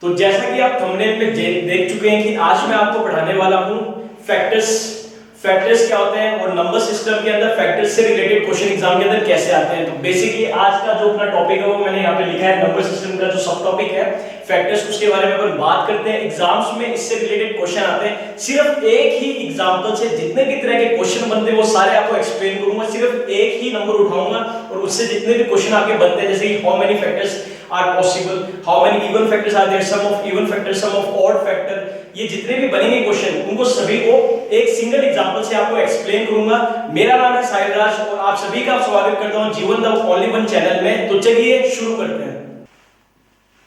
तो जैसा कि आप थंबनेल में देख चुके हैं कि आज मैं आपको पढ़ाने वाला हूं फैक्टर्स। फैक्टर्स क्या होते हैं और नंबर सिस्टम के अंदर फैक्टर्स से रिलेटेड क्वेश्चन एग्जाम के अंदर कैसे आते हैं। तो बेसिकली आज का जो अपना टॉपिक है वो मैंने यहाँ पे लिखा है नंबर सिस्टम का जो सब टॉपिक है फैक्टर्स, उसके बारे में अपन बात करते हैं। एग्जाम्स में इससे रिलेटेड क्वेश्चन आते हैं। सिर्फ एक ही एग्जांपल से जितने भी तरह के क्वेश्चन बनते हैं वो सारे आपको एक्सप्लेन करूंगा। सिर्फ एक ही नंबर उठाऊंगा और उससे जितने भी क्वेश्चन आपके बनते हैं, जैसे कि how many factors are possible, how many even factors are there, some of even factor, some of odd factor, ये जितने भी बनेंगे क्वेश्चन उनको सभी को एक सिंगल एग्जांपल से आपको एक्सप्लेन करूंगा। मेरा नाम है साहिल राज और आप सभी का स्वागत करता हूं जीवन द ओनली वन चैनल में। तो चलिए शुरू करते हैं।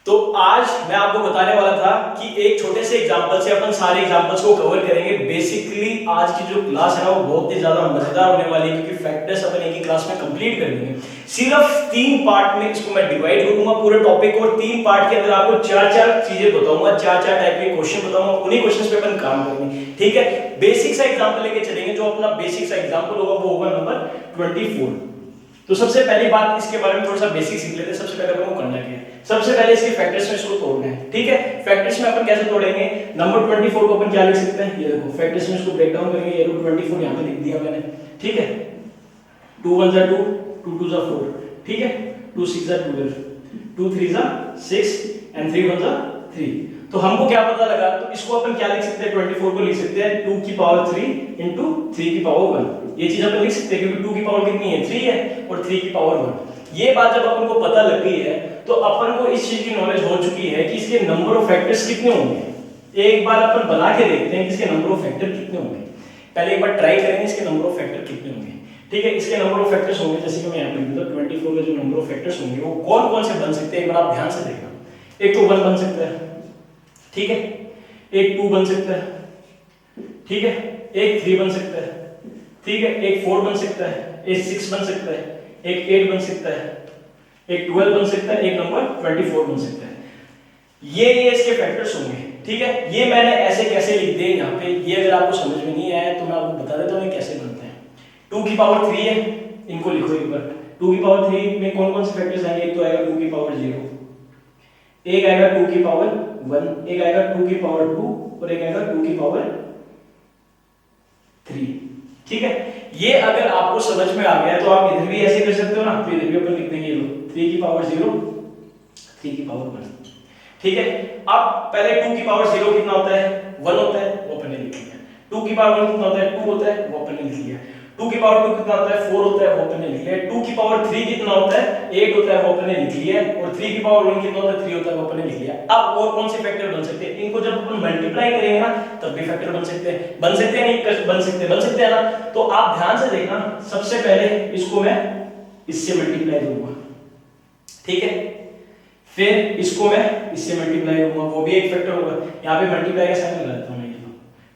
तो आज मैं आपको बताने वाला था कि एक छोटे से एग्जांपल से अपन सारे एग्जांपल्स को कवर करेंगे। बेसिकली आज की जो क्लास है ना वो बहुत ही ज्यादा मजेदार होने वाली है, क्योंकि फैक्टर्स अपन एक ही क्लास में कंप्लीट कर लेंगे। सिर्फ 3 पार्ट में इसको मैं डिवाइड करूंगा पूरे टॉपिक को, और 3 पार्ट के अंदर आपको 4-4 चीजें बताऊंगा, 4-4 टाइप के क्वेश्चन बताऊंगा। उन्हीं क्वेश्चंस पे अपन काम करेंगे, ठीक है। बेसिक सा एग्जांपल लेके चलेंगे। जो अपना बेसिक सा एग्जांपल होगा वो होगा नंबर 24। तो सबसे पहली बात इसके बारे में थोड़ा सा बेसिक सीख लेते हैं। सबसे पहले अपन को करना क्या है, सबसे पहले इसके फैक्टर्स में इसको तोड़ना है, ठीक है। फैक्टर्स में अपन कैसे तोड़ेंगे, नंबर 24 को अपन क्या लिख सकते हैं, ये देखो फैक्टर्स में इसको ब्रेक डाउन करेंगे। ये 24 यहां पे लिख दिया मैंने, ठीक है। 2 1 2, 2 2 4, ठीक है। 2 6 12, 2 3 6 and 3 1 3। तो हमको क्या पता लगा, तो इसको अपन क्या लिख सकते हैं, 24 को लिख सकते हैं 2 की पावर 3 into 3 की पावर 1। ये चीज अपन लिख सकते हैं क्योंकि 2 की पावर कितनी है, 3 है, और 3 की पावर 1। ये बात जब अपन को पता लग गई है तो अपन को इस चीज की नॉलेज हो चुकी है कि इसके नंबर ऑफ फैक्टर्स कितने होंगे। एक बार अपन बना के देखते हैं कि इसके नंबर ऑफ फैक्टर कितने होंगे। पहले एक बार ट्राई करेंगे इसके नंबर ऑफ फैक्टर कितने होंगे, ठीक है। इसके नंबर ऑफ फैक्टर्स होंगे, जैसे कि मैं यहां पे लिख दूं 24 के जो नंबर ऑफ फैक्टर्स होंगे वो कौन-कौन से बन सकते हैं, एक बार आप ध्यान से देखना। एक तो 1 बन सकता है, ठीक है। एक 2 बन सकता है, ठीक है। एक 3 बन सकता है, ठीक है। एक 4 बन सकता है, एक 6 बन सकता है, एक 8 बन सकता है, एक 12 बन सकता है, एक नंबर 24 बन सकता है। ये इसके फैक्टर्स होंगे, ठीक है। ये मैंने ऐसे कैसे लिख दिए यहाँ पे, ये अगर आपको समझ में नहीं आया तो मैं आपको बता देता हूँ कैसे बनते हैं। 2 की पावर 3 है, इनको लिखो एक बार। 2 की पावर 3 में कौन-कौन से फैक्टर्स आएंगे, एक तो आएगा 2 की पावर 0, एक आएगा 2 की पावर 1, एक आएगा 2 की पावर 2 और एक आएगा 2 की पावर 3, ठीक है। ये अगर आपको समझ में आ गया तो आप इधर भी ऐसे कर सकते हो ना, तो इधर भी अपन लिख देंगे 3 की पावर 0, 3 की पावर 1, ठीक है। अब पहले 2 की पावर 0 कितना होता है, 1 होता है, वो अपन ने लिख लिया। 2 की पावर 1 कितना होता है, 2 होता है, वो अपन ने लिख लिया। 2 की पावर 2 कितना होता है, 4 होता है, वो अपन ने लिख लिया। 2 की पावर 3 कितना होता है, 8 होता है, वो अपन ने लिख लिया। और 3 की पावर 1 कितना होता है, 3 होता है, वो अपन ने लिख लिया। अब और कौन से फैक्टर बन सकते हैं, इनको जब अपन मल्टीप्लाई करेंगे ना तब भी फैक्टर बन सकते हैं, बन सकते हैं नहीं, बन सकते हैं ना। तो आप ध्यान से देखना, सबसे पहले इसको मैं इससे मल्टीप्लाई करूंगा, ठीक है। फिर इसको मैं इससे मल्टीप्लाई करूंगा, वो भी एक फैक्टर होगा। यहां पे मल्टीप्लाई का साइन लगा देता हूं मैं,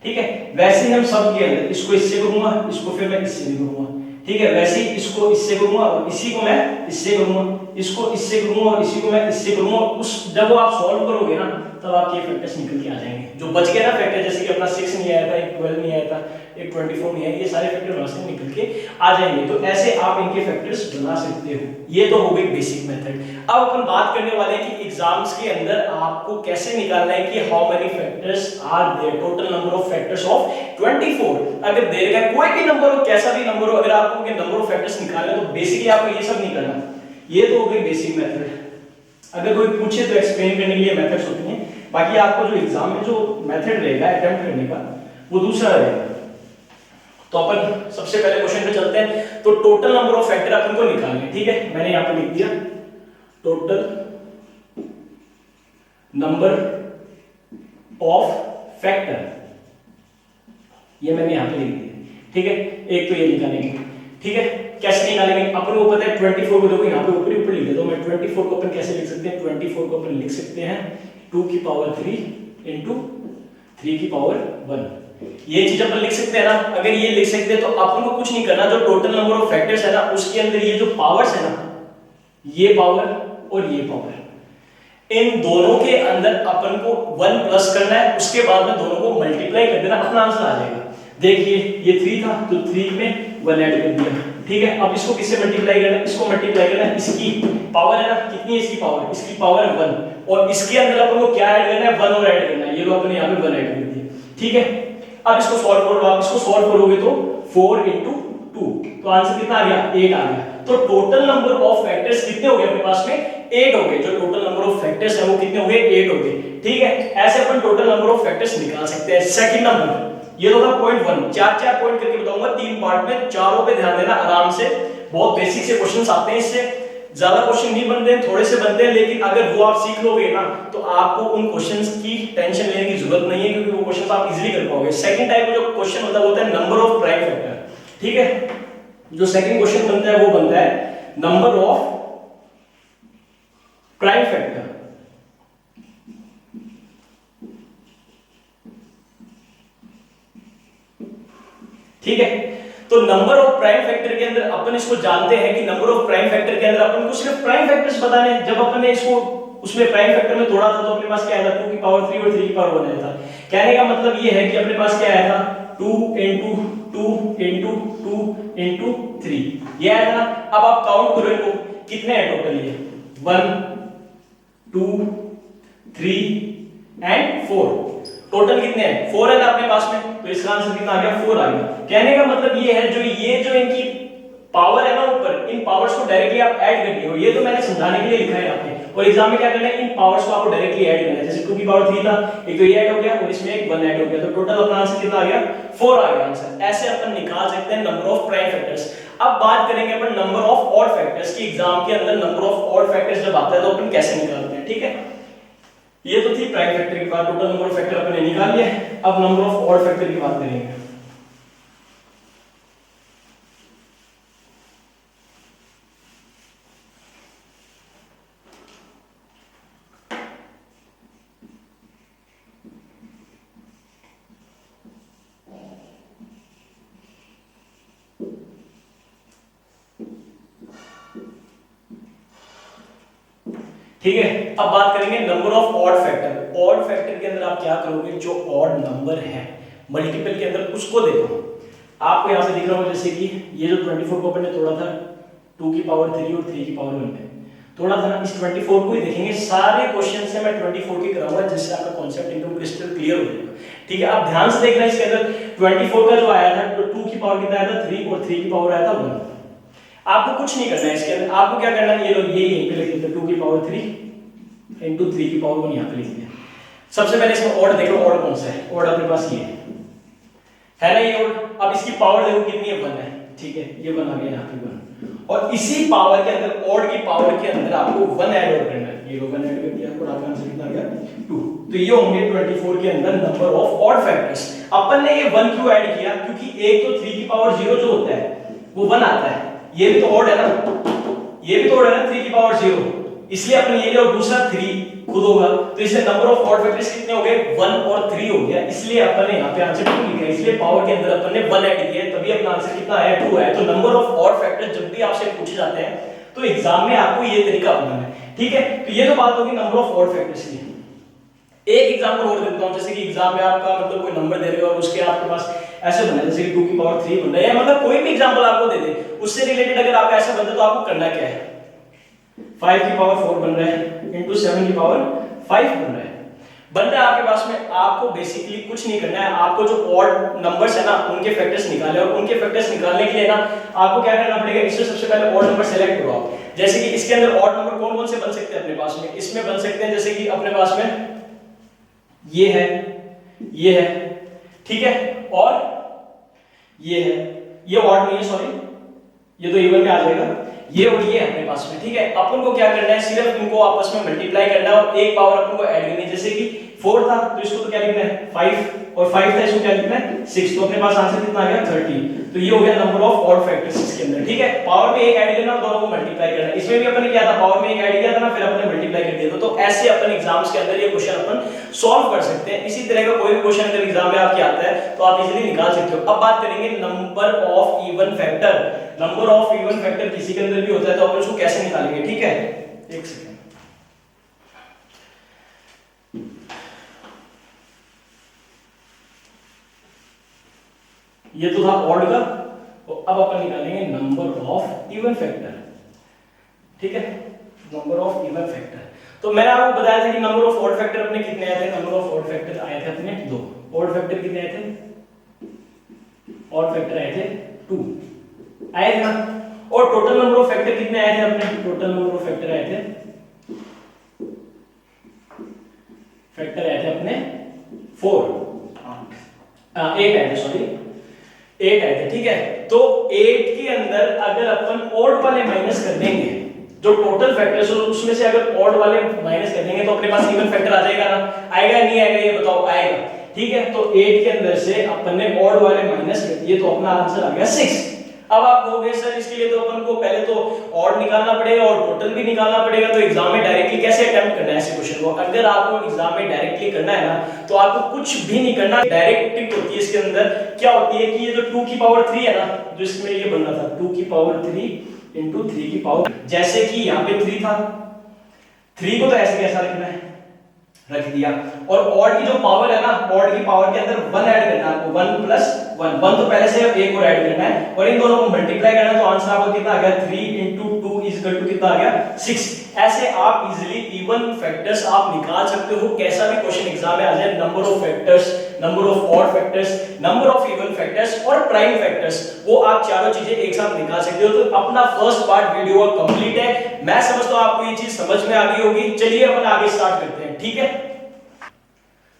ठीक है। वैसे ही हम सब के अंदर इसको इससे करूंगा, इसको फिर मैं इससे भी करूंगा, ठीक है। वैसे ही इसको इससे करूंगा और इसी को मैं इससे करूंगा, इसको इससे करूंगा और इसी को मैं इससे करूंगा। उस जब वो आप सॉल्व करोगे ना तब आपके फैक्टर्स निकल के आ जाएंगे। जो बच गया ना फैक्टर, जैसे कि अपना 6 नहीं आया था, एक 12 नहीं आया था, एक 24 नहीं आया, ये सारे फैक्टर वहां से निकल के आ जाएंगे। तो ऐसे आप इनके फैक्टर्स बना सकते हो। ये तो हो गई बेसिक मेथड। अब अपन बात करने वाले हैं कि एग्जाम्स के अंदर आपको कैसे निकालना है कि how many factors are there, total number of factors of 24। अगर देगा कोई भी नंबर हो, कैसा भी नंबर हो, अगर आपको उनके नंबर ऑफ फैक्टर्स निकालने तो बेसिकली आपको ये सब नहीं करना। ये तो हो गई बेसिक मेथड। अगर कोई पूछे तो एक्सप्लेन करने के लिए मेथड्स होती हैं, बाकी आपको जो एग्जाम में जो मेथड रहेगा अटेम्प्ट करने का वो दूसरा रहेगा। तो अपन सबसे पहले क्वेश्चन पे चलते हैं। तो टोटल नंबर ऑफ फैक्टर अपन को निकालने, ठीक है। मैंने यहां पे लिख दिया टोटल नंबर ऑफ फैक्टर, ये मैंने यहां पे लिख दिया, ठीक है। एक तो ये निकालेंगे, ठीक है। कैसे निकालेंगे, अपन को पता है 24 को, देखो यहां पे ऊपर ही ऊपर लिख देता हूं मैं। 24 को अपन कैसे लिख सकते हैं, 24 को अपन लिख सकते हैं 2 की पावर 3 into 3 की पावर 1। ये चीज अपन लिख सकते हैं ना। अगर ये लिख सकते हैं तो अपन को कुछ नहीं करना, जो टोटल नंबर ऑफ फैक्टर्स है ना उसके अंदर ये जो पावर्स है ना, ये पावर और ये पावर, इन दोनों के अंदर अपन को 1 प्लस करना है। उसके बाद में दोनों को मल्टीप्लाई कर देना, अपना आंसर आ जाएगा। देखिए ये 3 था तो 3 में 1 ऐड कर दिया, ठीक है, अब इसको किससे मल्टीप्लाई करना है, इसको मल्टीप्लाई करना है, इसकी पावर है ना, कितनी है इसकी पावर, इसकी पावर है 1 और इसके अंदर अपन को क्या ऐड करना है, 1 और ऐड करना है, ये लो अपने यहाँ पे 1 ऐड कर दिया। ठीक है, अब इसको सॉल्व करो, आप इसको सॉल्व करोगे तो 4 into 2 तो आंसर कितना आ गया, 8 आ गया। तो टोटल नंबर ऑफ फैक्टर्स कितने हो गए अपने पास में, 8 हो गए। जो टोटल नंबर ऑफ फैक्टर्स है वो कितने हो गए, 8 हो गए। ठीक है, ऐसे अपन टोटल नंबर ऑफ फैक्टर्स निकाल सकते हैं। सेकंड नंबर ये तो था पॉइंट 1, चार पॉइंट करके बताऊंगा 3 पार्ट में, चारों पे ध्यान देना आराम से, बहुत बेसिक से क्वेश्चंस आते हैं, इससे ज्यादा क्वेश्चन नहीं बनते हैं, थोड़े से बनते हैं, लेकिन अगर वो आप सीख लोगे ना तो आपको उन क्वेश्चंस की टेंशन लेने की जरूरत नहीं है, क्योंकि वो क्वेश्चंस आप इजीली कर पाओगे। सेकंड टाइप का जो क्वेश्चन होता है नंबर ऑफ प्राइम फैक्टर। ठीक है, जो सेकंड क्वेश्चन बनता है वो बनता है नंबर ऑफ प्राइम फैक्टर। ठीक है, तो नंबर ऑफ प्राइम फैक्टर के अंदर अपन इसको जानते हैं कि नंबर ऑफ प्राइम फैक्टर के अंदर अपन को सिर्फ प्राइम फैक्टर्स बताने हैं। जब अपन ने इसको उसमें प्राइम फैक्टर में तोड़ा था तो अपने पास क्या आया था, 2 की पावर 3 और 3 की पावर 1 आया था। कहने का मतलब ये है कि अपने पास क्या आया था, 2 into 2 into 2 into 3 ये आया था। अब आप काउंट करो इनको, कितने हैं टोटल, ये 1 2 3 एंड 4, टोटल कितने हैं, 4 है ना अपने पास में, तो इसका आंसर कितना आ गया, 4 आ गया। कहने का मतलब ये है जो इनकी पावर है ना ऊपर, इन पावर्स को डायरेक्टली आप ऐड कर दिए हो। ये तो मैंने समझाने के लिए लिखा है यहाँ पे, और एग्जाम में क्या करना है, इन पावर्स को आपको डायरेक्टली ऐड करना है। जैसे 2 की पावर 3 था, एक तो ये ऐड हो गया और इसमें एक 1 ऐड हो गया, तो टोटल अपना आंसर कितना आ गया, 4 आ गया आंसर। ऐसे अपन निकाल सकते हैं नंबर ऑफ प्राइम फैक्टर्स। अब बात करेंगे अपन नंबर ऑफ ऑड फैक्टर्स की। एग्जाम के अंदर नंबर ऑफ ऑड फैक्टर्स जब आता है तो अपन कैसे निकालते हैं। ठीक है, ये तो थी प्राइम फैक्टर की बात, टोटल नंबर ऑफ फैक्टर अपन ने निकाल लिया। अब नंबर ऑफ ऑड फैक्टर की बात करेंगे। ठीक है, अब बात करेंगे number of odd factor. Odd factor के अंदर आप क्या करोगे, जो ऑड नंबर है मल्टीपल के अंदर उसको देखो। आपको यहां पे दिख रहा होगा जैसे कि ये जो 24 को अपन ने तोड़ा था 2 की पावर 3 और 3 की पावर 1 में तोड़ा था ना, इस 24 को ही देखेंगे। सारे क्वेश्चन से मैं 24 की कराऊंगा जिससे आपका कांसेप्ट एकदम क्रिस्टल क्लियर हो जाएगा। ठीक है, आप ध्यान से देखना इसके अंदर 24 का जो आया था, तो 2 की पावर कितना आया था 3 और 3 की पावर आया था 1। आपको कुछ नहीं करना है इसके अंदर, आपको क्या करना है, ये लोग ये यहीं पे लिख देते हैं 2 की पावर 3 into 3 की पावर 1 यहां पे लिख दिया। सबसे पहले इसमें ऑड देख लो, ऑड कौन सा है, ऑड अपने पास ये है ना, ये ऑड। अब इसकी पावर देखो कितनी है, 1 है। ठीक है, ये 1 आ गया यहां पे 1, और इसी पावर के अंदर ऑड की पावर के अंदर आपको 1 ऐड और करना है। ये 1 ऐड कर दिया और आपका आंसर कितना आ गया 2। तो ये होंगे 24 के अंदर नंबर ऑफ ऑड फैक्टर्स। अपन ने ये 1 क्यों ऐड किया, क्योंकि एक तो 3 की पावर 0 जो होता है वो 1 आता है, ये भी तो ऑड है ना, ये भी तो ऑड है ना 3 की पावर 0, इसलिए अपन ये और दूसरा 3 खुद होगा। तो इससे नंबर ऑफ ऑड फैक्टर्स कितने हो गए, 1 और 3 हो गया, इसलिए अपन ने यहां पे आंसर 2 लिखा है। इसलिए पावर के अंदर अपन ने 1 ऐड किया है, तभी अपना आंसर कितना आया 2 है। तो नंबर ऑफ ऑड फैक्टर्स जब भी आपसे पूछे जाते हैं तो एग्जाम में आपको ये तरीका अपनाना है। ठीक है, तो ये तो बात होगी नंबर ऑफ ऑड फैक्टर्स की। एक एग्जांपल और देता हूं, जैसे कि एग्जाम में आपका मतलब कोई नंबर दे रहे हो और उसके आपके पास ऐसे बना है जैसे कि 2 की पावर 3 बन रहा है, या मतलब कोई भी एग्जांपल आपको दे दे, उससे रिलेटेड अगर आपका ऐसा बनता है तो आपको करना क्या है, 5 की पावर 4 बन रहा है इंटू 7 की पावर 5 बन रहा है, बन रहा है आपके पास में। आपको बेसिकली कुछ नहीं करना है, आपको जो ऑड नंबर्स है ना उनके फैक्टर्स निकाले, और उनके फैक्टर्स निकालने के लिए ना आपको क्या करना पड़ेगा, इसमें सबसे पहले ऑड नंबर सेलेक्ट करो आप। जैसे कि इसके अंदर ऑड नंबर कौन कौन से बन सकते हैं अपने पास में, इसमें बन सकते हैं जैसे कि अपने पास में ये है, ये है, ठीक है, और ये है, ये ऑड नहीं है, सॉरी ये तो इवन में आ जाएगा, ये और ये अपने पास में। ठीक है, अपन को क्या करना है, सिर्फ इनको आपस में मल्टीप्लाई करना है और एक पावर अपन को ऐड करनी है। जैसे कि 4 था तो इसको तो क्या लिखना है 5, और 5 था इसको क्या लिखना है 6, तो अपने पास आंसर कितना आ गया 30। तो ये हो गया नंबर ऑफ ऑड फैक्टर्स इसके अंदर। ठीक है, पावर में एक ऐड करना और दोनों को मल्टीप्लाई करना। इसमें भी अपन ने क्या था, पावर में एक ऐड किया था ना, फिर अपने मल्टीप्लाई कर दिया था। तो ऐसे अपन एग्जाम्स के अंदर ये क्वेश्चन अपन सॉल्व कर सकते हैं। इसी तरह का कोई भी क्वेश्चन अगर एग्जाम में आपके आता है तो आप इजीली निकाल सकते हो। अब बात करेंगे number of even factor. Number of even factor किसी के अंदर भी होता है तो अपन उसको कैसे निकालेंगे। ठीक है, एक सेकंड, ये तो था ऑड का, अब अपन निकालेंगे नंबर ऑफ इवन फैक्टर, ठीक है, नंबर ऑफ इवन फैक्टर। तो मैंने आपको बताया था कि नंबर ऑफ ऑड फैक्टर अपने कितने आए थे, नंबर ऑफ ऑड फैक्टर आए थे अपने 2। ऑड फैक्टर कितने आए थे, ऑड फैक्टर आए थे 2 आए थे ना। और टोटल नंबर ऑफ फैक्टर कितने आए थे अपने, टोटल नंबर ऑफ फैक्टर आए थे अपने 8 आए थे, सॉरी 8 आए थे, ठीक है। तो 8 के अंदर अगर अपन ऑड वाले माइनस कर देंगे, जो टोटल फैक्टर्स हो उसमें से अगर ऑड वाले माइनस कर देंगे तो अपने पास इवन फैक्टर आ जाएगा ना, आएगा नहीं आएगा ये बताओ, आएगा, ठीक है। तो 8 के अंदर से अपन ने ऑड वाले माइनस कर दिए तो अपना आंसर आ गया 6। अब आप कहोगे सर इसके लिए तो अपन को पहले तो ऑड निकालना पड़ेगा और टोटल भी निकालना पड़ेगा, तो एग्जाम में डायरेक्टली कैसे अटेम्प्ट करना है ऐसे क्वेश्चन को। अगर आपको एग्जाम में डायरेक्टली करना है ना तो आपको कुछ भी नहीं करना, डायरेक्ट टिप होती है इसके अंदर। क्या होती है कि ये जो 2 की पावर 3 है ना, जो इसमें ये बन रहा था 2 की पावर 3 इंटू 3 की पावर, जैसे कि यहाँ पे 3 था, 3 को तो ऐसे कैसा रखना है, रख दिया। और ऑड की जो पावर है ना, ऑड की पावर के अंदर 1 ऐड करना है आपको, 1 प्लस 1, 1 तो पहले से एक और ऐड करना है और इन दोनों को मल्टीप्लाई करना है, तो आंसर आपको कितना आ गया 3 इंटू 2 इज इक्वल टू कितना आ गया 6। ऐसे आप इजीली इवन फैक्टर्स आप निकाल सकते हो, कैसा भी क्वेश्चन एग्जाम में आ जाए, number of factors, number of odd factors, number of even factors और प्राइम फैक्टर्स, वो आप चारों चीजें एक साथ निकाल सकते हो। तो अपना फर्स्ट पार्ट वीडियो कंप्लीट है, मैं समझता हूं आपको ये चीज समझ में आ गई होगी। चलिए अपन आगे स्टार्ट करते हैं, ठीक है।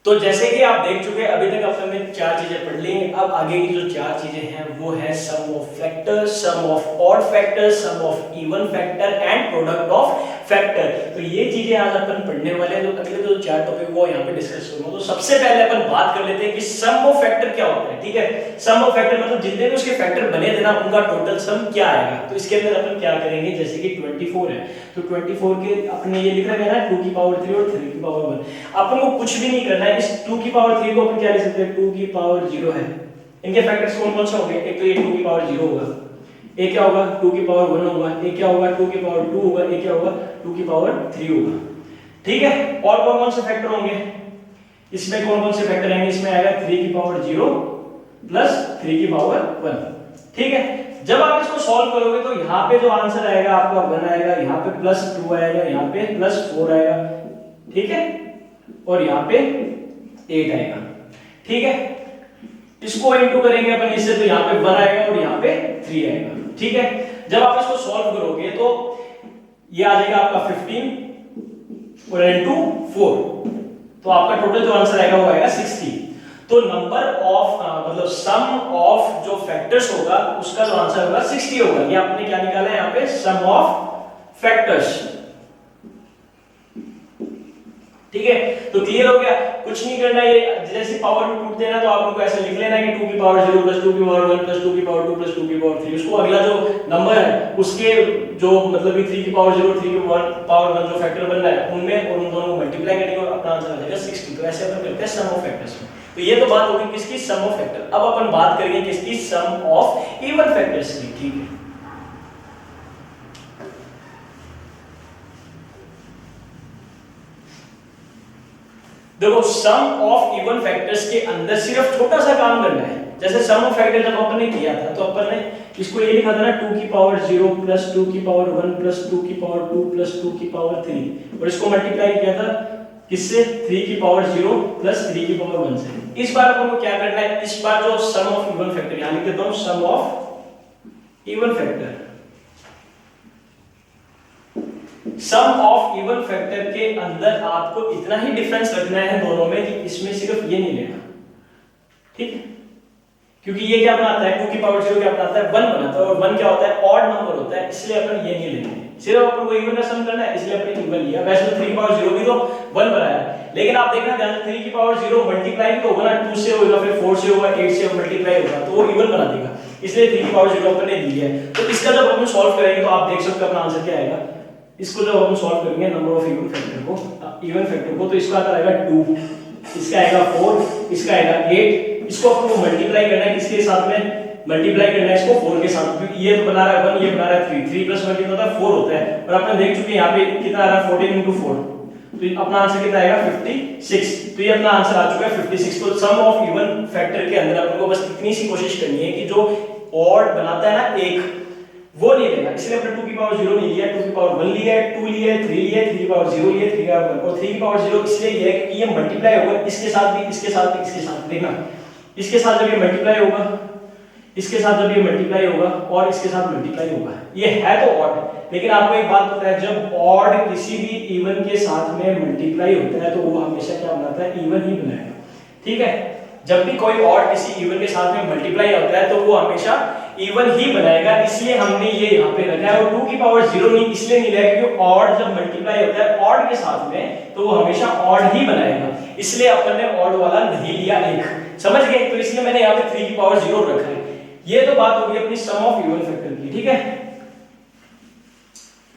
तो जैसे कि आप देख चुके हैं अभी तक आपने 4 चीजें पढ़ ली हैं। अब आगे की जो 4 चीजें हैं वो है sum of factors, sum of odd factors, sum of even factor and product of factor. तो ये चीजें आज अपन पढ़ने वाले हैं। जो अगले जो 4 टॉपिक वो यहाँ पे डिस्कस करूंगा। तो सबसे पहले अपन बात कर लेते हैं कि सम ऑफ फैक्टर क्या होता है, ठीक है। सम ऑफ फैक्टर मतलब जितने भी उसके फैक्टर बने थे ना उनका टोटल सम क्या आएगा। तो इसके अंदर अपन क्या करेंगे, जैसे कि 24 है तो 24 के अपने ये लिख रखा है ना 2 की पावर 3 और 3 की पावर 1, अपन को कुछ भी नहीं करना है। इस 2 की पावर 3 को अपन क्या लिख सकते हैं, 2 की पावर 0 है। इनके फैक्टर्स कौन कौन से होंगे, एक तो ये 2 की पावर 0 होगा, एक क्या होगा 2 की पावर 1 होगा, एक क्या होगा 2 की पावर 2 होगा, एक क्या होगा 2 की पावर 3 होगा, ठीक है। और कौन कौन से फैक्टर होंगे, इसमें कौन कौन से फैक्टर आएंगे, इसमें आएगा 3 की पावर 0 प्लस 3 की पावर 1, ठीक है। जब आप इसको सॉल्व करोगे तो यहाँ पे जो आंसर आएगा आपका 1 आएगा, यहाँ पे प्लस 2 आएगा, यहाँ पे प्लस 4 आएगा, ठीक है, और यहाँ पे 8 आएगा, ठीक है। इसको इनटू करेंगे अपन इससे तो यहाँ पे 1 आएगा और यहाँ पे 3 आएगा, ठीक है। जब आप इसको सॉल्व करोगे तो ये आ जाएगा आपका 15 और इनटू 4, तो आपका टोटल जो आंसर आएगा वो आएगा 60। तो नंबर ऑफ मतलब सम ऑफ जो फैक्टर्स होगा उसका जो आंसर होगा 60 होगा। ये आपने क्या निकाला है यहाँ पे, सम ऑफ फैक्टर्स, ठीक है। तो क्लियर हो गया, कुछ नहीं करना, ये जैसे पावर में टूट देना तो आप लोगों को ऐसे लिख लेना कि 2 की पावर 0 प्लस 2 की पावर 1 प्लस 2 की पावर 2 प्लस 2 की पावर 3, उसको अगला जो नंबर है उसके जो मतलब 3 की पावर 0 3 की पावर 1 जो फैक्टर बन रहा है उनमें और उन दोनों को मल्टीप्लाई करेंगे और अपना आंसर आ जाएगा 60। तो ऐसे अपन करते हैं सम ऑफ फैक्टर्स में। तो ये तो बात होगी किसकी, सम ऑफ फैक्टर। अब अपन बात करेंगे किसकी, सम ऑफ इवन फैक्टर्स की, ठीक है। देखो सम ऑफ इवन फैक्टर्स के अंदर सिर्फ छोटा सा काम करना है। जैसे सम ऑफ फैक्टर जब अपन ने किया था तो अपन ने इसको ये लिखा था ना 2 की पावर 0 प्लस 2 की पावर 1 प्लस 2 की पावर 2 प्लस 2 की पावर 3, और इसको मल्टीप्लाई किया था किससे, 3 की पावर 0 प्लस 3 की पावर 1 से। इस बार अपन को क्या करना है, इस बार जो सम ऑफ इवन फैक्टर यहां लिख देता हूं, sum of even factor, some of even factor के अंदर आपको इतना ही डिफरेंस रखना है दोनों में कि इसमें सिर्फ ये नहीं लेना, ठीक है। क्योंकि ये क्या बनाता है, 2 की पावर 0 क्या बनाता है, 1 बनाता है, और 1 क्या होता है, ऑड नंबर होता है, इसलिए अपन ये नहीं लेंगे। सिर्फ अपन को इवन का सम करना है इसलिए अपन इवन लिया। वैसे तो 3 की पावर 0 भी तो 1 बनाया है, लेकिन आप देखना ध्यान से 3 की पावर 0 मल्टीप्लाई भी तो होगा ना, 2 से होगा, फिर 4 से होगा, 8 से मल्टीप्लाई होगा, तो वो इवन बना देगा, इसलिए 3 की पावर 0 अपन ने दी है। तो इसका जब अपन सॉल्व करेंगे तो आप देख सकते हो अपना आंसर क्या आएगा। इसको जब हम सॉल्व करेंगे नंबर ऑफ इवन फैक्टर को तो इसका आता आएगा 2, इसका आएगा 4, इसका आएगा 8। इसको अपन को मल्टीप्लाई करना है किसके साथ में, मल्टीप्लाई करना है इसको 4 के साथ, क्योंकि ये तो बना रहा है 1, ये बना रहा है 3, 3 प्लस 1 कितना होता है 4 होता है। और आपने देख चुके हैं यहाँ पे कितना आ रहा है 14 into 4, तो अपना आंसर कितना आएगा 56। तो ये अपना आंसर आ चुका है 56। तो सम ऑफ इवन फैक्टर के अंदर अपन को बस इतनी सी कोशिश करनी है कि जो ऑड बनाता है ना एक, वो नहीं लेना, इसलिए हमने 2 की पावर 0 नहीं लिया, 2 की पावर 1 लिया है, 2 लिया है, 3 लिया है, 3 की पावर 0 लिया है, 3 की पावर 1, और 3 की पावर 0 इसलिए लिया है कि ये मल्टीप्लाई होगा इसके साथ भी, इसके साथ भी, इसके साथ। देखना, इसके साथ जब ये मल्टीप्लाई होगा, इसके साथ जब ये मल्टीप्लाई होगा और इसके साथ मल्टीप्लाई होगा, ये है तो ऑड। लेकिन आपको एक बात पता है, जब ऑड किसी भी इवन के साथ में मल्टीप्लाई होता है तो वो हमेशा क्या बनाता है, इवन ही बनाएगा, ठीक है। जब भी कोई ऑड किसी इवन के साथ में मल्टीप्लाई होता है तो वो हमेशा इवन ही बनाएगा, इसलिए हमने ये यहाँ पे रखा है। और 2 की पावर 0 नहीं इसलिए नहीं लिया क्योंकि ऑड जब मल्टीप्लाई होता है ऑड के साथ में तो वो हमेशा ऑड ही बनाएगा, इसलिए अपन ने ऑड वाला नहीं लिया एक, समझ गए। तो इसलिए मैंने यहाँ पे 3 की पावर 0 रखा है। ये तो बात होगी अपनी सम ऑफ इवन फैक्टर की, ठीक है।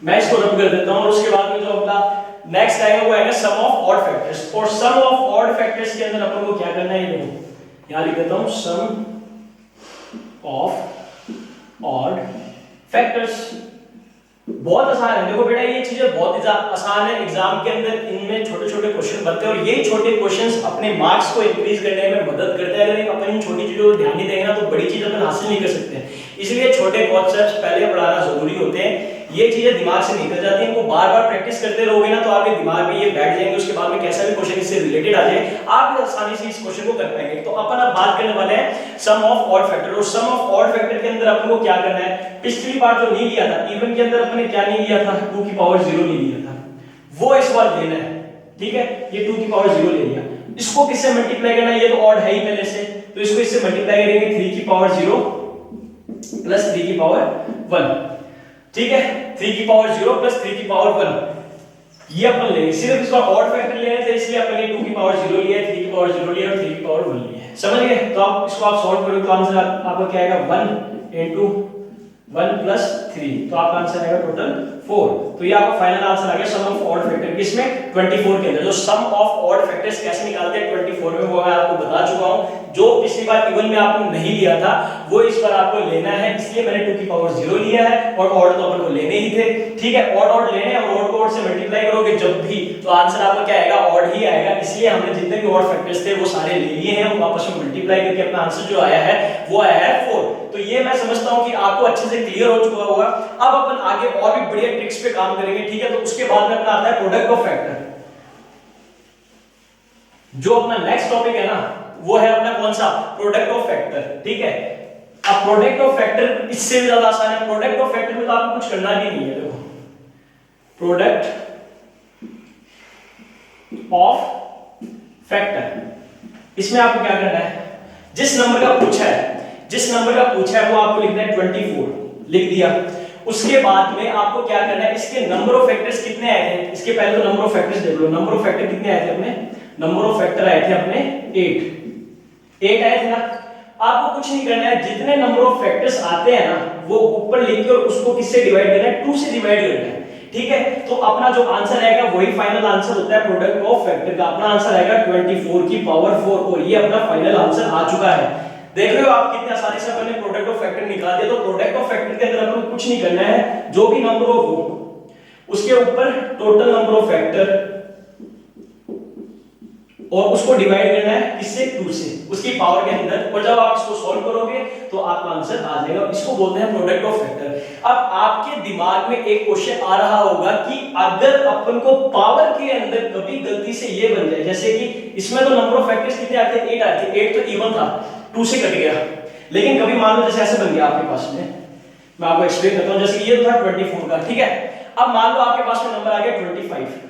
मैं इसको रब कर देता हूं और उसके बाद में जो अपना नेक्स्ट आएगा वो आएगा सम ऑफ ऑड फैक्टर्स। और सम ऑफ ऑड फैक्टर्स के अंदर अपन को क्या करना है, ये देखो यहां लिख देता हूं, सम ऑफ ऑड फैक्टर्स। बहुत आसान है, देखो बेटा ये चीजें बहुत आसान है, एग्जाम के अंदर इनमें छोटे छोटे क्वेश्चन बनते हैं और यही छोटे क्वेश्चंस अपने मार्क्स को इंक्रीज करने में मदद करते हैं। अगर अपन इन छोटी चीजों को ध्यान नहीं देंगे ना तो बड़ी चीज अपन हासिल नहीं कर सकते, इसलिए छोटे कॉन्सेप्ट्स पहले पढ़ाना जरूरी होते हैं। ये चीजें दिमाग से निकल जाती हैं, इनको बार बार प्रैक्टिस करते रहोगे ना तो आपके दिमाग में ये बैठ जाएंगे, उसके बाद में कैसा भी क्वेश्चन इससे रिलेटेड आ जाए आप आसानी से इस क्वेश्चन को कर पाएंगे। तो अपन अब बात करने वाले हैं सम ऑफ ऑड फैक्टर। और सम ऑफ ऑड फैक्टर के अंदर अपन को क्या करना है, पिछली बार जो नहीं लिया था इवन के अंदर अपन ने क्या नहीं लिया था, 2 की पावर 0 नहीं लिया था, वो इस बार लेना है, ठीक है। ये 2 की पावर 0 ले लिया, इसको किससे मल्टीप्लाई करना है, ये तो ऑड है ही पहले से, तो इसको इससे मल्टीप्लाई करेंगे 3 की पावर 0 प्लस 3 की पावर 1, ठीक है। 3 की पावर 0 प्लस 3 की पावर 1 ये अपन लेंगे, सिर्फ इसका ऑड फैक्टर लेना है इसलिए अपन ने 2 की पावर 0 लिया है, 3 की पावर 0 लिया और 3 की पावर 1 लिया है, समझ गए। तो आप इसको आप सॉल्व करोगे तो आंसर आपका क्या आएगा, 1 into 1 plus 3, तो आपका आंसर आएगा टोटल 4। तो ये आपका फाइनल आंसर आ गया सम ऑफ ऑड फैक्टर किसमें, 24 के अंदर। जो सम ऑफ ऑड फैक्टर्स कैसे निकालते हैं 24 में वो मैं आपको बता चुका हूं, जो पिछली बार इवन में आपने नहीं लिया था वो इस बार आपको लेना है, इसलिए मैंने 2 की पावर 0 लिया है और ऑड तो अपन को लेने ही थे, ठीक है। ऑड ऑड लेने और ऑड को ऑड से मल्टीप्लाई करोगे जब भी तो आंसर आपका क्या आएगा, ऑड ही आएगा, इसलिए हमने जितने भी ऑड फैक्टर्स थे वो सारे ले लिए हैं, वो आपस में मल्टीप्लाई करके अपना आंसर जो आया है वो आया है 4। तो ये मैं समझता हूं कि आपको अच्छे से क्लियर हो चुका होगा। अब अपन आगे और भी बढ़िया ट्रिक्स पे काम करेंगे, ठीक है। तो उसके बाद में अपना आता है प्रोडक्ट ऑफ फैक्टर। जो अपना नेक्स्ट टॉपिक है ना वो है अपना कौन सा, प्रोडक्ट ऑफ फैक्टर, ठीक है। अब प्रोडक्ट ऑफ फैक्टर इससे भी ज्यादा आसान है। प्रोडक्ट ऑफ फैक्टर में तो आपको कुछ करना भी नहीं है, देखो प्रोडक्ट ऑफ फैक्टर इसमें आपको क्या करना है, जिस नंबर का पूछा है वो आपको लिखना है 24, लिख दिया। उसके बाद में आपको क्या करना है, इसके नंबर ऑफ फैक्टर्स कितने आए थे, इसके पहले तो नंबर ऑफ फैक्टर्स देख लो। नंबर ऑफ फैक्टर कितने आए थे अपने, नंबर ऑफ फैक्टर आए थे अपने 8 आए थे ना। आपको कुछ नहीं करना है, जितने नंबर ऑफ फैक्टर्स आते हैं ना वो ऊपर लिख के और उसको किससे डिवाइड करना है, 2 से डिवाइड करना है, ठीक है। तो अपना जो आंसर आएगा वही फाइनल आंसर होता है प्रोडक्ट ऑफ फैक्टर का। अपना आंसर आएगा 24 की पावर 4 और ये अपना फाइनल आंसर आ चुका है। देख रहे हो आप कितनी आसानी से अपने प्रोडक्ट ऑफ फैक्टर निकाल दिया। तो प्रोडक्ट ऑफ फैक्टर के अंदर अपन को कुछ नहीं करना है, जो भी नंबर ऑफ हो उसके ऊपर टोटल नंबर ऑफ फैक्टर और उसको डिवाइड करना है किससे, 2 से, उसकी पावर के अंदर। और जब आप इसको सॉल्व करोगे तो आपका आंसर आ जाएगा। इसको बोलते हैं प्रोडक्ट ऑफ फैक्टर। अब आपके दिमाग में एक क्वेश्चन आ रहा होगा कि अगर अपन को पावर के अंदर कभी गलती से ये बन जाए, जैसे कि इसमें तो नंबर ऑफ फैक्टर्स कितने आते हैं, 8 आते हैं, 8 तो इवन था, 2 से कट गया। लेकिन कभी मान लो जैसे ऐसे बन गया आपके पास में, मैं आपको एक्सप्लेन करता हूं। जैसे ये था 24 का, ठीक है। अब मान लो आपके पास में नंबर आ गया 25 आ गया।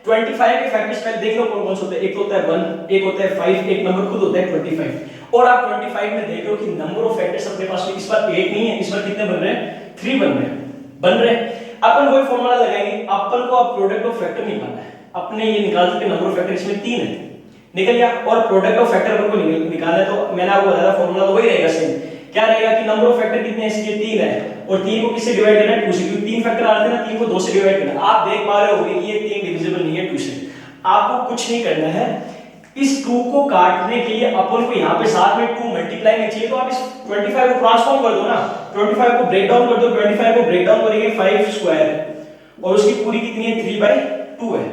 25 के फैक्टर्स पहले देख लो कौन कौन से होते हैं। एक तो होता है 1, एक होता है 5, एक नंबर खुद होता है 25। और आप 25 में देख लो कि नंबर ऑफ फैक्टर्स अपने पास में इस बार 8 नहीं है, इस बार कितने बन रहे हैं, 3 बन रहे हैं। अपन वही फॉर्मूला लगाएंगे, अपन को अब प्रोडक्ट ऑफ फैक्टर निकालना है। अपने ये निकाल चुके नंबर ऑफ फैक्टर, इसमें 3 है, निकल गया। और प्रोडक्ट ऑफ फैक्टर अपन को निकालना है, तो मैंने आपको बताया फॉर्मूला तो वही रहेगा सेम। क्या रहेगा कि नंबर ऑफ फैक्टर कितने हैं, इसके 3 है और 3 को किससे डिवाइड करना है, 2 से, क्योंकि 3 फैक्टर आते हैं ना, 3 को 2 से डिवाइड करना है। आप देख पा रहे होंगे कि ये 3 डिविजिबल नहीं है 2 से। आपको कुछ नहीं करना है, इस 2 को काटने के लिए अपन को यहाँ पे साथ में 2 मल्टीप्लाई में चाहिए, तो आप इस 25 को ट्रांसफॉर्म कर दो ना, 25 को ब्रेक डाउन कर दो। 25 को ब्रेक डाउन करेंगे 5 स्क्वायर और उसकी पूरी कितनी है, 3/2 है।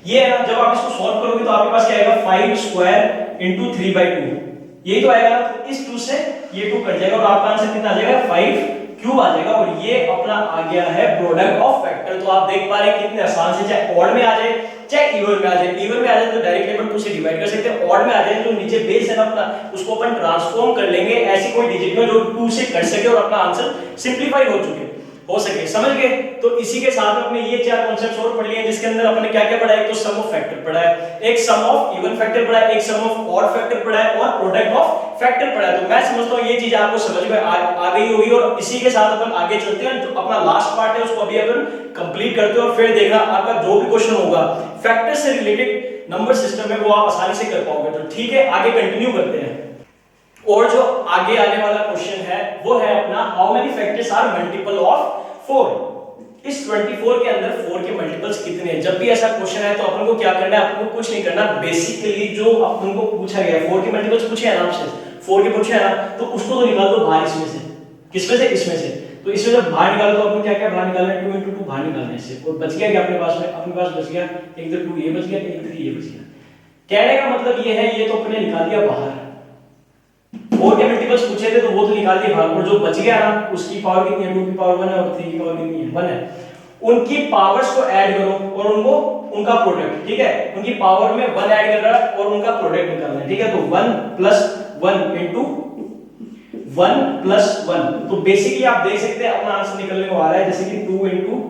ये है ना, जब आप इसको सॉल्व करोगे तो आपके पास क्या आएगा, 5 स्क्वायर into 3/2। यही तो आएगा ना, तो इस 2 से ये 2 कट जाएगा और आपका आंसर कितना आ जाएगा 5 क्यूब आ जाएगा। और ये अपना आ गया है प्रोडक्ट ऑफ फैक्टर। तो आप देख पा रहे हैं कितने आसान से, चाहे ऑड में आ जाए चाहे इवन में आ जाए। इवन में आ जाए तो डायरेक्टली अपन 2 से डिवाइड कर सकते हैं, ऑड में आ जाए तो नीचे बेस है ना अपना, उसको अपन ट्रांसफॉर्म कर लेंगे ऐसी कोई डिजिट में जो 2 से कट सके और अपना आंसर सिंपलीफाई हो सके। समझ गए? तो इसी के साथ में अपने ये 4 कॉन्सेप्ट्स और पढ़ लिए हैं, जिसके अंदर अपने क्या क्या पढ़ा है, तो सम ऑफ फैक्टर पढ़ा है, एक सम ऑफ इवन फैक्टर पढ़ा है, एक सम ऑफ ऑड फैक्टर पढ़ा है और प्रोडक्ट ऑफ फैक्टर पढ़ा है। तो मैं समझता हूं ये चीज आपको समझ में आ गई होगी। और इसी के साथ अपन आगे चलते हैं, जो अपना लास्ट पार्ट है उसको अभी अपन कंप्लीट करते हैं और फिर देखना आपका जो भी क्वेश्चन होगा फैक्टर से रिलेटेड नंबर सिस्टम में वो आप आसानी से कर पाओगे। तो ठीक है, आगे कंटिन्यू करते हैं। और जो आगे आने वाला क्वेश्चन है वो है अपना how many factors are multiple of 4। इस 24 के अंदर 4 के मल्टीपल्स कितने हैं? जब भी ऐसा क्वेश्चन है तो अपन को क्या करना है, अपन को कुछ नहीं करना, बेसिकली जो अपन को पूछा गया है 4 के मल्टीपल्स पूछे हैं ना आपसे, 4 के पूछे हैं ना, तो उसको तो निकाल दो बाहर इसमें से। किसमें से? इसमें से। तो इसमें जब बाहर निकालो तो अपन क्या क्या बाहर निकालना है, 2 × 2 बाहर निकालना है इससे। और बच गया क्या अपने पास में? अपने पास बच गया एक तो 2 ये बच गया, एक 3 ये बच गया। कहने का मतलब ये है, ये तो अपने निकाल दिया बाहर। 4 के मल्टीपल्स पूछे थे तो वो तो निकाल दिए बाहर, और जो बच गया ना उसकी पावर कितनी है? 2 की पावर 1 है और 3 की पावर कितनी है? 1 है। उनकी पावर्स को ऐड करो और उनका प्रोडक्ट, ठीक है, उनकी पावर में 1 ऐड कर रहा है और उनका प्रोडक्ट निकालना है, ठीक है। तो 1 + 1 × 1 + 1, तो बेसिकली आप देख सकते हैं अपना आंसर निकलने को आ रहा है जैसे कि 2 × 2,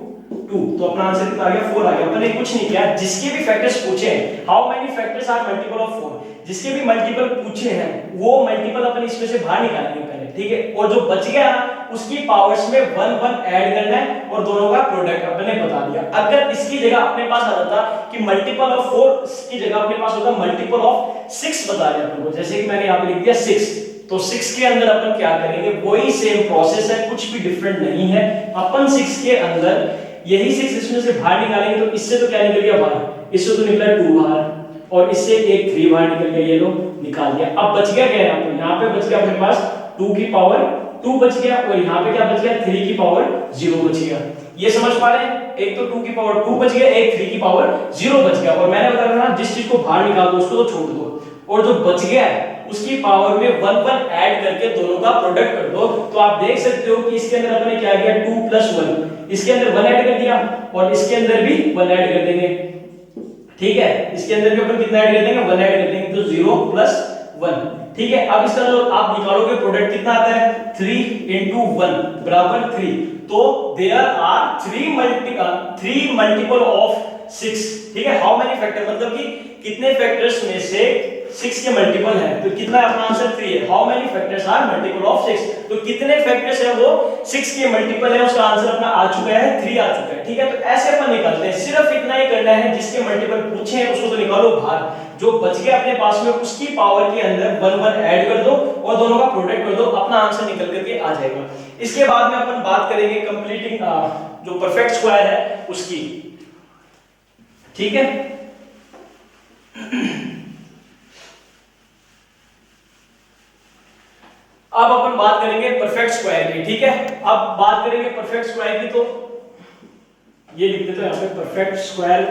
तो अपना आंसर कितना आ गया? 4 आ गया। अपन ने कुछ नहीं किया, जिसके भी फैक्टर्स पूछे हैं, how many factors are multiple of 4, जिसके भी मल्टीपल पूछे हैं वो मल्टीपल अपन इसमें से बाहर निकालेंगे पहले, ठीक है। और जो बच गया उसकी पावर्स में 1 1 ऐड करना है और दोनों का प्रोडक्ट अपन ने बता दिया। अगर इसकी जगह अपने पास आ जाता कि मल्टीपल ऑफ 4 की जगह अपने पास होता मल्टीपल ऑफ 6 बता दिया अपन को, जैसे कि मैंने यहां पे लिख दिया 6, तो 6 के अंदर अपन क्या करेंगे, वही सेम प्रोसेस है, कुछ भी डिफरेंट नहीं है। अपन 6 के अंदर यही 6 इसमें से बाहर निकालेंगे, तो इससे तो क्या निकल गया बाहर, इससे तो निकला 2 बाहर और इससे एक 3 बाहर निकल गया, ये लो निकाल दिया। अब बच गया क्या? यहाँ पे बच गया अपने पास 2 की पावर 2 बच गया और यहाँ पे क्या बच गया? 3 की पावर 0 बच गया। ये समझ पा रहे हैं? एक तो 2 की पावर 2 बच गया, एक 3 की पावर 0 बच गया। और मैंने बताया ना जिस चीज को बाहर निकाल दो उसको तो छोड़ दो, और जो बच गया है उसकी पावर में 1 1 ऐड करके दोनों का प्रोडक्ट कर दो। तो आप देख सकते हो कि इसके अंदर अपने क्या किया, 2 + 1, इसके अंदर 1 ऐड कर दिया और इसके अंदर भी 1 ऐड कर देंगे, ठीक है। इसके अंदर भी अपन कितना ऐड कर देंगे? 1 ऐड कर देंगे, तो 0 + 1, ठीक है। अब इसका जो आप निकालोगे प्रोडक्ट कितना आता है, 3 × 1 = 3, तो देयर आर 3 मल्टीपल ऑफ 6, ठीक है। हाउ मेनी फैक्टर मतलब कि कितने फैक्टर्स में से 6 के मल्टीपल है, तो कितना है अपना आंसर 3 है। How many factors are multiple of 6, तो कितने फैक्टर्स है वो 6 के मल्टीपल है, उसका आंसर अपना आ चुका है 3 आ चुका है, ठीक है। तो ऐसे अपन निकालते हैं, सिर्फ इतना ही करना है, जिसके मल्टीपल पूछे हैं उसको तो निकालो बाहर, जो बच गया अपने पास में उसकी पावर के अंदर 1 1 ऐड कर दो और दोनों का प्रोडक्ट कर दो, अपना आंसर निकल करके आ जाएगा। इसके बाद में अपन बात करेंगे कंप्लीटिंग जो परफेक्ट स्क्वायर है उसकी, ठीक है। अब अपन बात करेंगे परफेक्ट स्क्वायर की, ठीक है। अब बात करेंगे परफेक्ट स्क्वायर की, तो ये लिख देते हैं यहां पे परफेक्ट स्क्वायर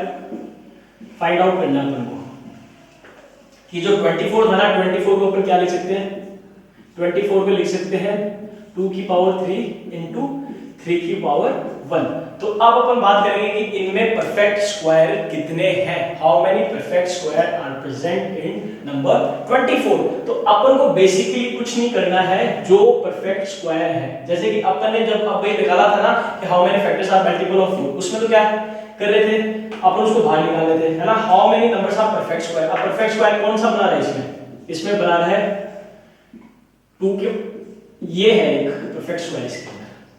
फाइंड आउट करना है अपन को कि जो 24 था ना, 24 को अपन क्या लिख सकते हैं, 24 को लिख सकते हैं 2 की पावर 3 × 3 की पावर 1। तो अब अपन बात करेंगे कि इनमें परफेक्ट स्क्वायर कितने हैं, how many perfect square are present in number 24। तो अपन को बेसिकली कुछ नहीं करना है, जो परफेक्ट स्क्वायर है, जैसे कि अपन ने जब अब निकाला था ना कि how many factors are multiple of 4, उसमें तो क्या कर रहे थे अपन, उसको बाहर निकाल रहे थे, है ना। How many numbers are perfect square, अब परफेक्ट स्क्वायर कौन सा बना रहा है इसमें बना रहा है 2 के, ये है एक परफेक्ट स्क्वायर,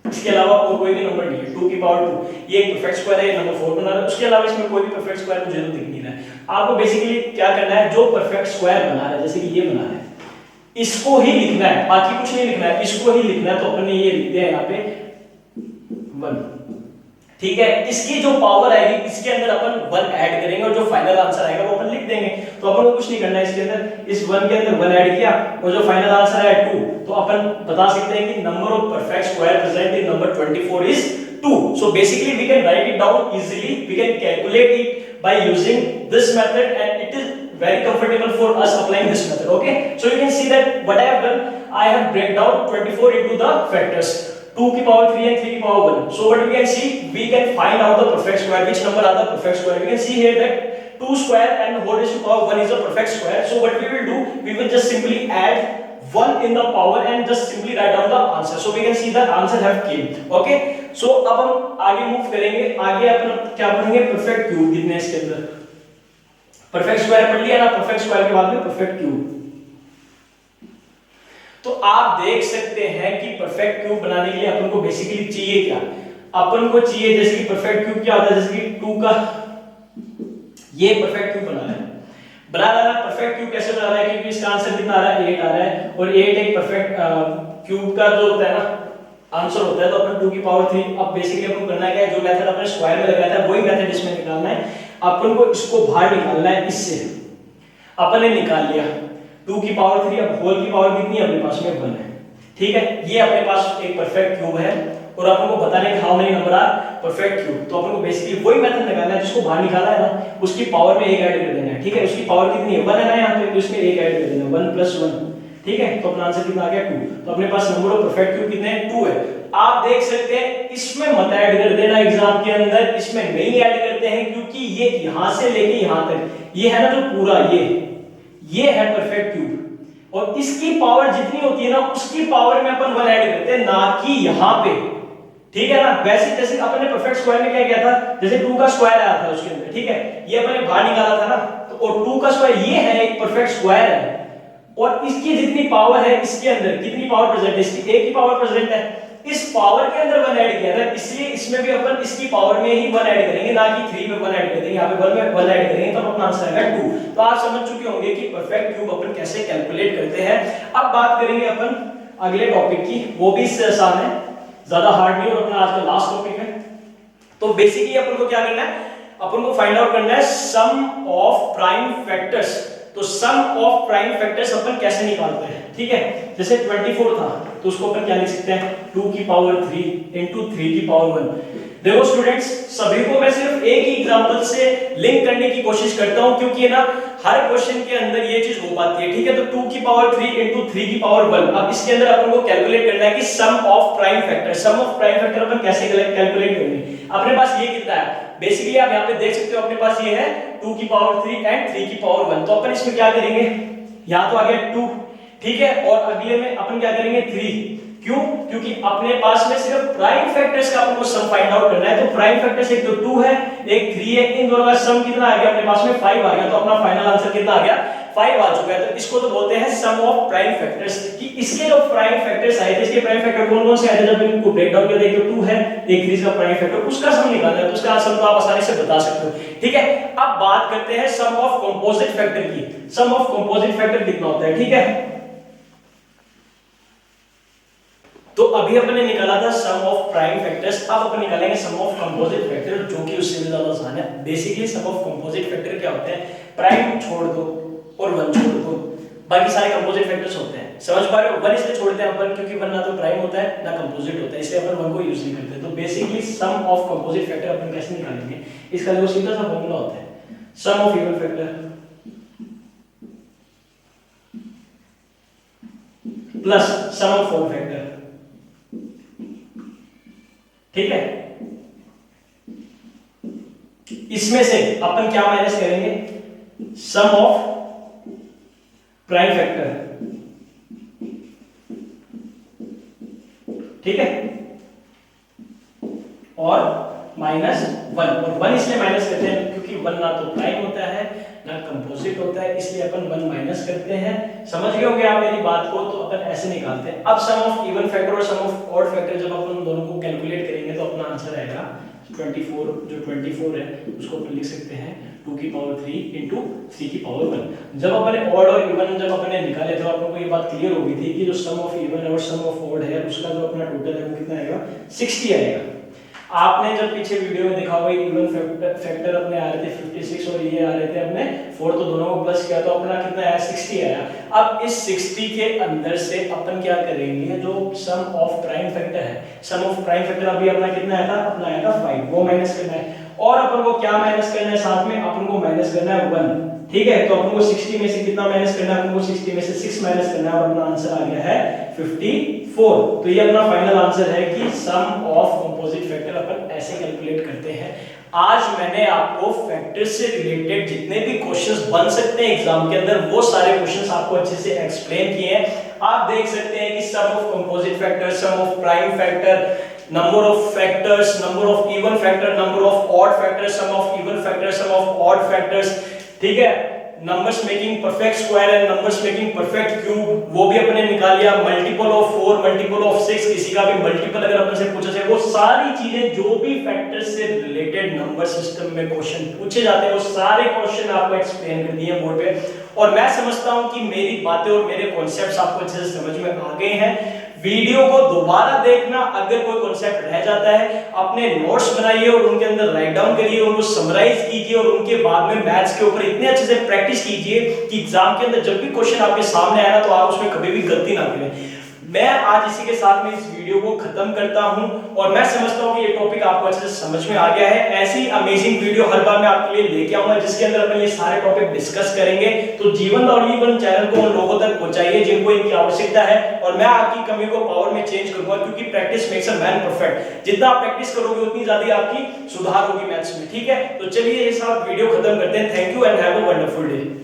इसके अलावा और कोई भी नंबर नहीं है, 2 की पावर 2, ये एक परफेक्ट स्क्वायर है, ये नंबर 4 बना रहा है। उसके अलावा इसमें कोई भी परफेक्ट स्क्वायर मुझे तो दिख नहीं रहा है। आपको बेसिकली क्या करना है, जो परफेक्ट स्क्वायर बना रहा है, जैसे कि ये बना रहा है, इसको ही लिखना है, बाकी कुछ नहीं लिखना है, इसको ही लिखना है। तो अपन ने ये लिख दिया यहाँ पे 1, ठीक है। इसकी जो पावर आएगी इसके अंदर अपन 1 ऐड करेंगे और जो फाइनल आंसर आएगा वो अपन लिख देंगे। तो अपन को कुछ नहीं करना है, इसके अंदर इस 1 के अंदर 1 ऐड किया और जो फाइनल आंसर है 2, तो अपन बता सकते हैं कि number of perfect square present in number 24 is 2। So basically we can write it down easily, we can calculate it by using this method and it is very comfortable for us applying this method. Okay, so you can see that what I have done, I have break down 24 into the factors 2 की power 3 and 3 की power 1. So what we can see, we can find out the perfect square, which number are the perfect square. We can see here that 2 square and whole raised to power 1 is a perfect square. So what we will do, we will just simply add 1 in the power and just simply write down the answer. So we can see the answer have came. Okay, so अब हम आगे move करेंगे. आगे अपन क्या पढ़ेंगे, perfect cube. कितने इसके अंदर परफेक्ट स्क्वायर पढ़ लिया ना, परफेक्ट स्क्वायर के बाद में परफेक्ट क्यूब. तो आप देख सकते हैं कि परफेक्ट क्यूब बनाने के लिए अपन को बेसिकली चाहिए क्या. अपन को चाहिए जैसे कि परफेक्ट क्यूब क्या होता है, जैसे कि 2 का ये परफेक्ट क्यूब बनाना है. परफेक्ट क्यूब कैसे बनाना है, क्योंकि इसका आंसर कितना आ रहा है 8 आ रहा है, और 8 एक परफेक्ट क्यूब का जो होता है ना आंसर होता है. तो अपन 2 की पावर 3. अब बेसिकली अपन करना है क्या, जो मेथड अपने स्क्वायर में लगाया था वही मेथड इसमें निकालना है. अपन को इसको बाहर निकालना है. इससे अपन ने निकाल लिया 2 की पावर 3. अब होल की पावर कितनी है अपने पास में 1 है. ठीक है, ये अपने पास एक परफेक्ट क्यूब है और अपन को बताने का how many number are perfect cube. तो अपन को बेसिकली वही मेथड निकालना है, जिसको बाहर निकाला है ना उसकी पावर में 1 ऐड कर देना है. ठीक है, उसकी पावर कितनी है 1 है ना यहाँ पे, तो इसमें 1 ऐड कर देना, 1 + 1. ठीक है, तो अपना आंसर कितना आ गया 2. तो अपने पास नंबर ऑफ परफेक्ट क्यूब कितने हैं 2 है. आप देख सकते हैं इसमें मत ऐड कर देना एग्जाम के अंदर, इसमें नहीं ऐड करते हैं क्योंकि ये यहां से लेके यहां तक ये है ना जो पूरा ये है परफेक्ट क्यूब, और इसकी पावर जितनी होती है ना उसकी पावर में अपन 1 ऐड करते हैं, ना कि यहां पे. ठीक है ना, वैसे जैसे अपन ने परफेक्ट स्क्वायर में क्या किया था, जैसे 2 का स्क्वायर आया था उसके अंदर. ठीक है, ये अपन ने बाहर निकाला था ना, तो और 2 का स्क्वायर ये है एक परफेक्ट स्क्वायर है, और इसकी जितनी पावर है इसके अंदर कितनी पावर प्रेजेंट है, इसकी a की पावर प्रेजेंट है. इस पावर के अंदर 1 ऐड किया था, इसलिए इसमें भी अपन इसकी पावर में ही 1 ऐड करेंगे, ना कि 3 में 1 ऐड करेंगे. यहाँ पे 1 में 1 ऐड करेंगे, तो अपना आंसर आएगा 2. तो आप समझ चुके होंगे कि परफेक्ट क्यूब अपन कैसे कैलकुलेट करते हैं. अब बात करेंगे अपन अगले टॉपिक की, वो भी इससे आसान है, ज्यादा हार्ड नहीं, और अपना आज का लास्ट टॉपिक है. तो बेसिकली अपन को क्या करना है, अपन को फाइंड आउट करना है सम ऑफ प्राइम फैक्टर्स. तो सम ऑफ प्राइम फैक्टर्स अपन कैसे निकालते हैं. ठीक है, जैसे 24 था तो उसको अपन क्या लिख सकते हैं 2 की पावर 3 into 3 की पावर 1. देखो स्टूडेंट्स, सभी को मैं सिर्फ एक ही एग्जांपल से लिंक करने की कोशिश करता हूं, क्योंकि ना हर क्वेश्चन के अंदर ये चीज हो पाती है. ठीक है, तो 2 की पावर 3 into 3 की पावर 1. अब इसके अंदर अपन को कैलकुलेट करना है कि sum of prime factor. Some of prime factor अपन कैसे कैलकुलेट करेंगे. अपने पास ये कितना है, बेसिकली आप यहाँ पे देख सकते हो अपने पास ये है 2 की पावर 3 and 3 की पावर 1. तो अपन इसमें क्या करेंगे, यहाँ तो आ गया 2. ठीक है, और अगले में अपन क्या करेंगे 3. क्यों, क्योंकि अपने पास में सिर्फ प्राइम फैक्टर्स का अपन को सम फाइंड आउट करना है. तो प्राइम फैक्टर्स एक तो 2 है एक 3 है, इन दोनों का सम कितना आ गया अपने पास में 5 आ गया. तो अपना फाइनल आंसर कितना आ गया 5 आ चुका है. तो इसको तो बोलते हैं सम ऑफ प्राइम फैक्टर्स, कि इसके जो प्राइम फैक्टर्स आए थे, इसके प्राइम फैक्टर कौन कौन से आए थे, जब इनको ब्रेक डाउन किया था, एक तो 2 है एक 3 का प्राइम फैक्टर, उसका सम निकालना है. तो उसका सम तो आप आसानी से बता सकते हो. ठीक है, अब बात करते हैं सम ऑफ कंपोजिट फैक्टर की. सम ऑफ कंपोजिट फैक्टर कितना होता है. ठीक है, तो अभी अपन ने निकाला था सम ऑफ प्राइम फैक्टर्स. अब अपन निकालेंगे सम ऑफ कंपोजिट फैक्टर, जो कि उससे भी ज्यादा आसान है. Basically some of composite factor क्या होते हैं, प्राइम छोड़ दो और 1 छोड़ दो, बाकी सारे कंपोजिट फैक्टर्स होते हैं. समझ पा रहे हो. 1 इसलिए छोड़ते हैं अपन क्योंकि 1 ना तो प्राइम होता है ना कंपोजिट होता है, इसलिए अपन 1 को यूज नहीं करते. तो basically some of composite factor अपन कैसे निकालेंगे, इसका देखो सीधा सा फॉर्मूला होता है sum of even factor plus sum of odd factor. ठीक है, इसमें से अपन क्या माइनस करेंगे, सम ऑफ प्राइम फैक्टर. ठीक है, और माइनस 1. और 1 इसलिए माइनस करते हैं क्योंकि 1 ना तो प्राइम होता है ना कंपोजिट होता है, इसलिए अपन 1 माइनस करते हैं. समझ गए होंगे आप मेरी बात को. तो अपन ऐसे निकालते हैं. अब सम ऑफ इवन फैक्टर और सम ऑफ ऑड फैक्टर जब अपन दोनों को कैलकुलेट करेंगे तो अपना आंसर आएगा 24. जो 24 है उसको अपन लिख सकते हैं 2 की पावर 3 into 3 की पावर 1. जब अपन ऑड और इवन जब अपन ने निकाले तो अपन को ये बात क्लियर हो गई थी कि जो सम ऑफ इवन और सम ऑफ ऑड है उसका जो अपना टोटल है वो कितना आएगा 60 आएगा. आपने जब पीछे वीडियो में देखा होगा इवन फैक्टर अपने आ रहे थे 56 और ये आ रहे थे अपने 4, तो दोनों को प्लस किया तो अपना कितना आया 60 आया. अब इस 60 के अंदर से अपन क्या करेंगे, जो सम ऑफ प्राइम फैक्टर है, सम ऑफ प्राइम फैक्टर अभी अपना कितना आया था, अपना आया था 5, वो माइनस करना है. और अपन को क्या माइनस करना है साथ में, अपन को माइनस करना है 1, ठीक है। तो अपन को 60 में से कितना माइनस करना है, अपन को 60 में से 6 माइनस करना है और अपना आंसर आ गया है 54। तो ये अपना फाइनल आंसर है कि सम ऑफ कंपोजिट फैक्टर अपन ऐसे कैलकुलेट करते हैं। आज मैंने आपको फैक्टर से रिलेटेड जितने भी क्वेश्चंस बन सकते हैं एग्जाम के अंदर वो सारे क्वेश्चंस आपको अच्छे से एक्सप्लेन किए हैं। आप देख सकते हैं कि sum of composite factor, some of prime factor, number of factors, number of even factor, number of odd factors, sum of even factors, sum of odd factors, ठीक है। numbers making perfect square and numbers making perfect cube वो भी अपने निकाल लिया। multiple of 4, multiple of 6, किसी का भी multiple अगर अपन से पूछा जाए, वो सारी चीजें जो भी फैक्टर से रिलेटेड नंबर सिस्टम में क्वेश्चन पूछे जाते हैं वो सारे क्वेश्चन आपको एक्सप्लेन कर दिए बोर्ड पे। और मैं समझता हूं कि मेरी बातें और मेरे कॉन्सेप्ट्स आपको अच्छे से समझ में आ गए हैं। वीडियो को दोबारा देखना, अगर कोई कॉन्सेप्ट रह जाता है अपने नोट्स बनाइए और उनके अंदर राइट डाउन करिए, उनको समराइज कीजिए और उनके बाद में मैथ्स के ऊपर इतने अच्छे से प्रैक्टिस कीजिए कि एग्जाम के अंदर जब भी क्वेश्चन आपके सामने आए ना तो आप उसमें कभी भी गलती ना करें। मैं आज इसी के साथ में इस वीडियो को खत्म करता हूं और मैं समझता हूं कि ये टॉपिक आपको अच्छे से समझ में आ गया है। ऐसी अमेजिंग वीडियो हर बार मैं आपके लिए लेके आऊंगा जिसके अंदर अपन ये सारे टॉपिक डिस्कस करेंगे। तो जीवन दौड़ीवन चैनल को उन लोगों तक पहुंचाइए जिनको इनकी आवश्यकता है और मैं आपकी कमी को पावर में चेंज करूंगा, क्योंकि practice makes a man perfect. जितना आप प्रैक्टिस करोगे उतनी ज्यादा आपकी सुधार होगी मैथ्स में, ठीक है। तो चलिए ये सब वीडियो खत्म करते हैं। Thank you and have a wonderful day.